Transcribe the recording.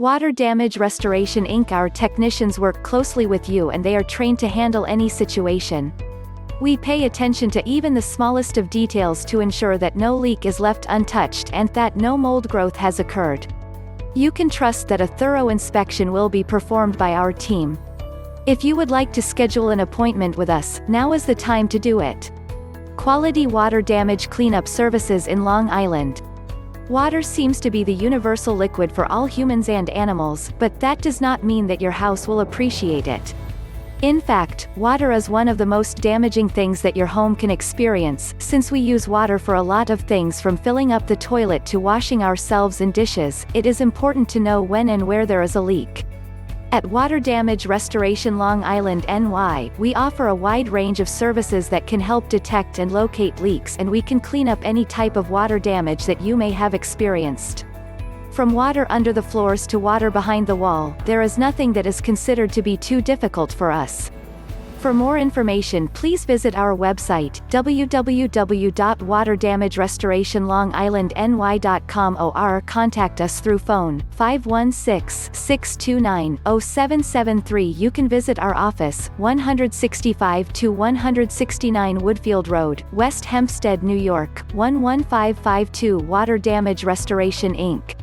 Water Damage Restoration Inc. Our technicians work closely with you and they are trained to handle any situation. We pay attention to even the smallest of details to ensure that no leak is left untouched and that no mold growth has occurred. You can trust that a thorough inspection will be performed by our team. If you would like to schedule an appointment with us, now is the time to do it. Quality Water Damage Cleanup Services in Long Island. Water seems to be the universal liquid for all humans and animals, but that does not mean that your house will appreciate it. In fact, water is one of the most damaging things that your home can experience, since we use water for a lot of things from filling up the toilet to washing ourselves and dishes. It is important to know when and where there is a leak. At Water Damage Restoration Long Island, NY, we offer a wide range of services that can help detect and locate leaks, and we can clean up any type of water damage that you may have experienced. From water under the floors to water behind the wall, there is nothing that is considered to be too difficult for us. For more information, please visit our website, www.waterdamagerestorationlongislandny.com, or contact us through phone, 516-629-0773. You can visit our office, 165-169 Woodfield Rd, West Hempstead, New York, 11552. Water Damage Restoration Inc.